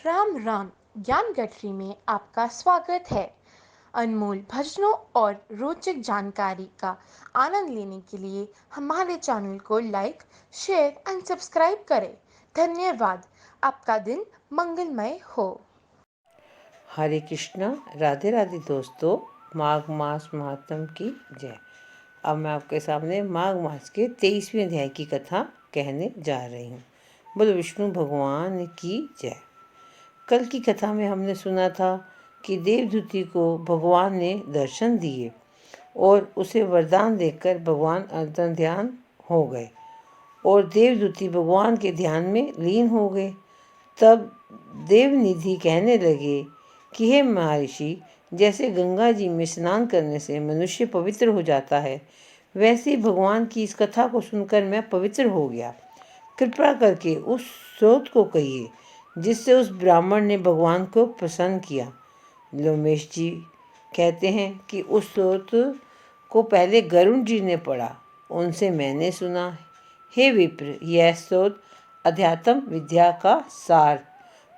राम राम। ज्ञान गठरी में आपका स्वागत है। अनमोल भजनों और रोचक जानकारी का आनंद लेने के लिए हमारे चैनल को लाइक, शेयर एंड सब्सक्राइब करें। धन्यवाद। आपका दिन मंगलमय हो। हरे कृष्णा, राधे राधे दोस्तों। माघ मास महात्म की जय। अब मैं आपके सामने माघ मास के 23वें अध्याय की कथा कहने जा रही हूँ। बोलो विष्णु भगवान की जय। कल की कथा में हमने सुना था कि देवदूती को भगवान ने दर्शन दिए और उसे वरदान देकर भगवान अंतर्ध्यान हो गए और देवदूती भगवान के ध्यान में लीन हो गए। तब देवनिधि कहने लगे कि हे महर्षि, जैसे गंगा जी में स्नान करने से मनुष्य पवित्र हो जाता है, वैसे ही भगवान की इस कथा को सुनकर मैं पवित्र हो गया। कृपा करके उस स्रोत को कहिए जिससे उस ब्राह्मण ने भगवान को प्रसन्न किया। लोमेश जी कहते हैं कि उस स्रोत को पहले गरुण जी ने पढ़ा, उनसे मैंने सुना। हे विप्र, यह स्रोत अध्यात्म विद्या का सार,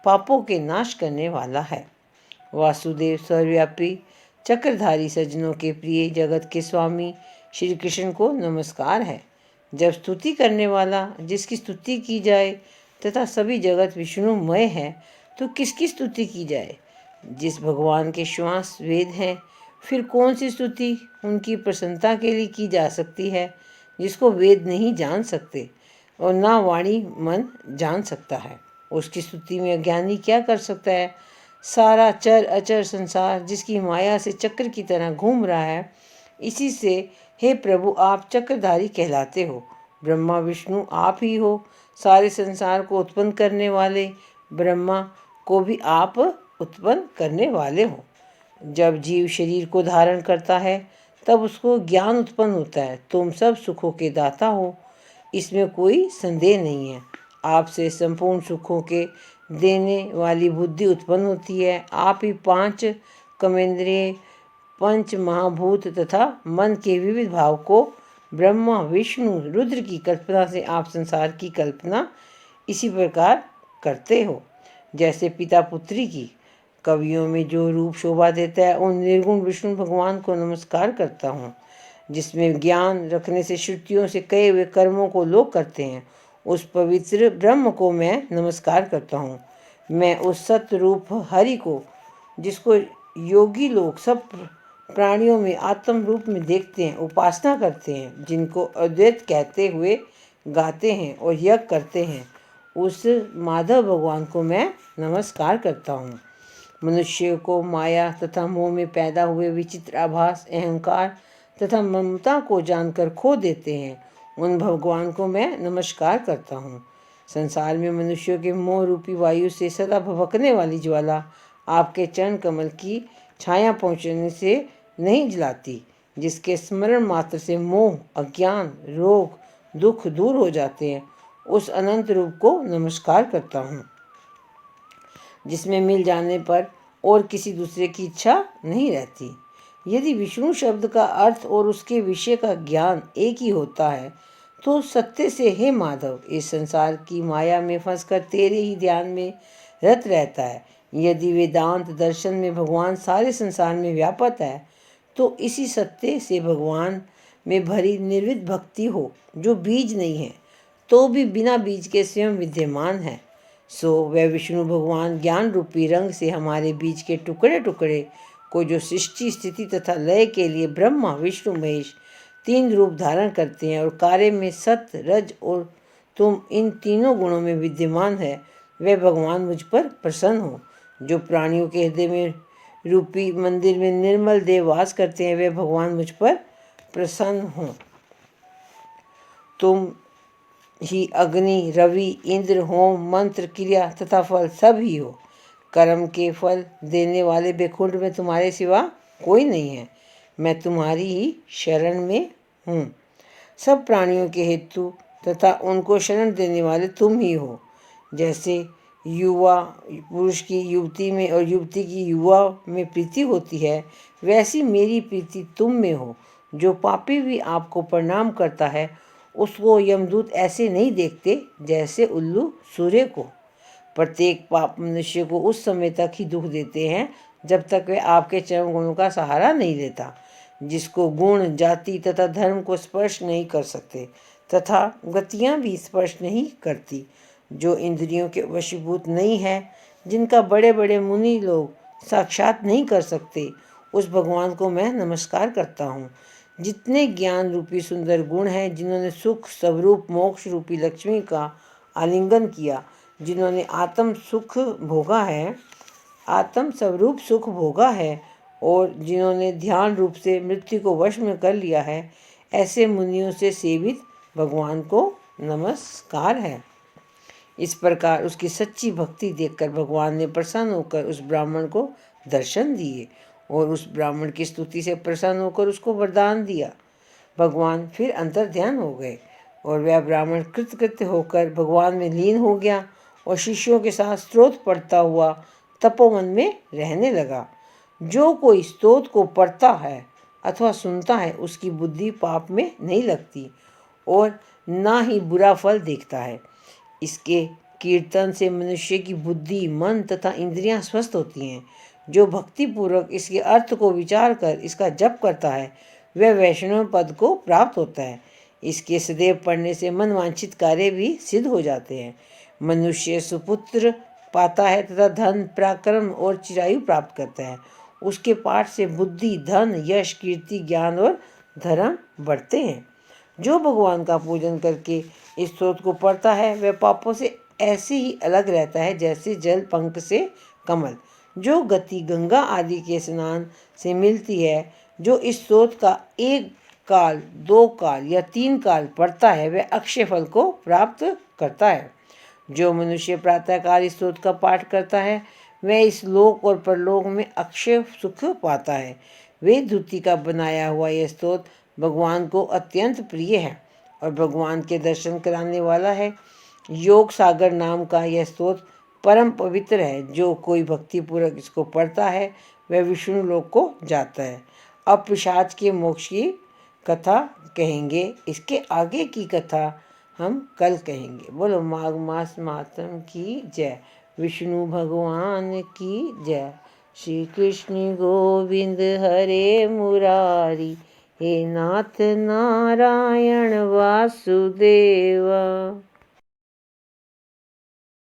पापों के नाश करने वाला है। वासुदेव सर्वव्यापी चक्रधारी सज्जनों के प्रिय जगत के स्वामी श्री कृष्ण को नमस्कार है। जब स्तुति करने वाला जिसकी स्तुति की जाए तथा सभी जगत विष्णुमय है, तो किसकी स्तुति की जाए? जिस भगवान के श्वास वेद हैं, फिर कौन सी स्तुति उनकी प्रसन्नता के लिए की जा सकती है, जिसको वेद नहीं जान सकते और ना वाणी मन जान सकता है। उसकी स्तुति में अज्ञानी क्या कर सकता है? सारा चर अचर संसार जिसकी माया से चक्र की तरह घूम रहा है, इसी से हे प्रभु आप चक्रधारी कहलाते हो। ब्रह्मा विष्णु आप ही हो। सारे संसार को उत्पन्न करने वाले ब्रह्मा को भी आप उत्पन्न करने वाले हो। जब जीव शरीर को धारण करता है तब उसको ज्ञान उत्पन्न होता है। तुम सब सुखों के दाता हो, इसमें कोई संदेह नहीं है। आपसे संपूर्ण सुखों के देने वाली बुद्धि उत्पन्न होती है। आप ही पांच कर्मेंद्रिय, पंच महाभूत तथा मन के विविध भाव को ब्रह्मा विष्णु रुद्र की कल्पना से आप संसार की कल्पना इसी प्रकार करते हो, जैसे पिता पुत्री की। कवियों में जो रूप शोभा देता है, उन निर्गुण विष्णु भगवान को नमस्कार करता हूँ। जिसमें ज्ञान रखने से श्रुतियों से कहे हुए कर्मों को लोग करते हैं, उस पवित्र ब्रह्म को मैं नमस्कार करता हूँ। मैं उस सत्य रूप हरि को, जिसको योगी लोग सब प्राणियों में आत्म रूप में देखते हैं, उपासना करते हैं, जिनको अद्वैत कहते हुए गाते हैं और यज्ञ करते हैं, उस माधव भगवान को मैं नमस्कार करता हूँ। मनुष्य को माया तथा मोह में पैदा हुए विचित्र आभास, अहंकार तथा ममता को जानकर खो देते हैं, उन भगवान को मैं नमस्कार करता हूँ। संसार में मनुष्यों के मोह रूपी वायु से सदा भभकने वाली ज्वाला आपके चरण कमल की छाया पहुँचने से नहीं जलाती, जिसके स्मरण मात्र से मोह, अज्ञान, रोग, दुख दूर हो जाते हैं, उस अनंत रूप को नमस्कार करता हूँ, जिसमें मिल जाने पर और किसी दूसरे की इच्छा नहीं रहती। यदि विष्णु शब्द का अर्थ और उसके विषय का ज्ञान एक ही होता है, तो सत्य से हे माधव इस संसार की माया में फंसकर तेरे ही ध्यान में रत रहता है। यदि वेदांत दर्शन में भगवान सारे संसार में व्यापक है, तो इसी सत्य से भगवान में भरी निर्विद भक्ति हो, जो बीज नहीं है तो भी बिना बीज के स्वयं विद्यमान है। सो वह विष्णु भगवान ज्ञान रूपी रंग से हमारे बीज के टुकड़े टुकड़े को, जो सृष्टि स्थिति तथा लय के लिए ब्रह्मा विष्णु महेश तीन रूप धारण करते हैं और कार्य में सत्य रज और तुम इन तीनों गुणों में विद्यमान है, वह भगवान मुझ पर प्रसन्न हो। जो प्राणियों के हृदय में रूपी मंदिर में निर्मल देव वास करते हैं, वे भगवान मुझ पर प्रसन्न हों। तुम ही अग्नि, रवि, इंद्र, होम, मंत्र, क्रिया तथा फल सब ही हो। कर्म के फल देने वाले बैकुंठ में तुम्हारे सिवा कोई नहीं है। मैं तुम्हारी ही शरण में हूँ। सब प्राणियों के हेतु तथा उनको शरण देने वाले तुम ही हो। जैसे युवा पुरुष की युवती में और युवती की युवा में प्रीति होती है, वैसी मेरी प्रीति तुम में हो। जो पापी भी आपको प्रणाम करता है, उसको यमदूत ऐसे नहीं देखते जैसे उल्लू सूर्य को। प्रत्येक पाप मनुष्य को उस समय तक ही दुख देते हैं जब तक वे आपके चरम गुणों का सहारा नहीं लेता, जिसको गुण, जाति तथा धर्म को स्पर्श नहीं कर सकते तथा गतियाँ भी स्पर्श नहीं करती, जो इंद्रियों के वशीभूत नहीं है, जिनका बड़े बड़े मुनि लोग साक्षात नहीं कर सकते, उस भगवान को मैं नमस्कार करता हूँ। जितने ज्ञान रूपी सुंदर गुण हैं, जिन्होंने सुख स्वरूप मोक्ष रूपी लक्ष्मी का आलिंगन किया, जिन्होंने आत्म स्वरूप सुख भोगा है और जिन्होंने ध्यान रूप से मृत्यु को वश में कर लिया है, ऐसे मुनियों से सेवित भगवान को नमस्कार है। इस प्रकार उसकी सच्ची भक्ति देखकर भगवान ने प्रसन्न होकर उस ब्राह्मण को दर्शन दिए और उस ब्राह्मण की स्तुति से प्रसन्न होकर उसको वरदान दिया। भगवान फिर अंतर ध्यान हो गए और वह ब्राह्मण कृतकृत्य होकर भगवान में लीन हो गया और शिष्यों के साथ स्तोत्र पढ़ता हुआ तपोवन में रहने लगा। जो कोई स्तोत्र को पढ़ता है अथवा सुनता है, उसकी बुद्धि पाप में नहीं लगती और ना ही बुरा फल देखता है। इसके कीर्तन से मनुष्य की बुद्धि, मन तथा इंद्रियां स्वस्थ होती हैं। जो भक्तिपूर्वक इसके अर्थ को विचार कर इसका जप करता है, वह वैष्णव पद को प्राप्त होता है। इसके सदैव पढ़ने से मनवांछित कार्य भी सिद्ध हो जाते हैं। मनुष्य सुपुत्र पाता है तथा धन, पराक्रम और चिरायु प्राप्त करता है। उसके पाठ से बुद्धि, धन, यश, कीर्ति, ज्ञान और धर्म बढ़ते हैं। जो भगवान का पूजन करके इस स्तोत्र को पढ़ता है, वह पापों से ऐसे ही अलग रहता है जैसे जल पंख से कमल। जो गति गंगा आदि के स्नान से मिलती है, जो इस स्तोत्र का 1 काल, 2 काल या 3 काल पढ़ता है, वह अक्षय फल को प्राप्त करता है। जो मनुष्य प्रातःकाल इस स्तोत्र का पाठ करता है, वह इस लोक और परलोक में अक्षय सुख पाता है। वेद धुति का बनाया हुआ यह स्तोत्र भगवान को अत्यंत प्रिय है और भगवान के दर्शन कराने वाला है। योग सागर नाम का यह स्तोत्र परम पवित्र है। जो कोई भक्तिपूर्वक इसको पढ़ता है, वह विष्णु लोक को जाता है। अब पिशाच के मोक्ष की कथा कहेंगे। इसके आगे की कथा हम कल कहेंगे। बोलो माघ मास मातम की जय। विष्णु भगवान की जय। श्री कृष्ण गोविंद हरे मुरारी, हे नाथ नारायण वासुदेवा।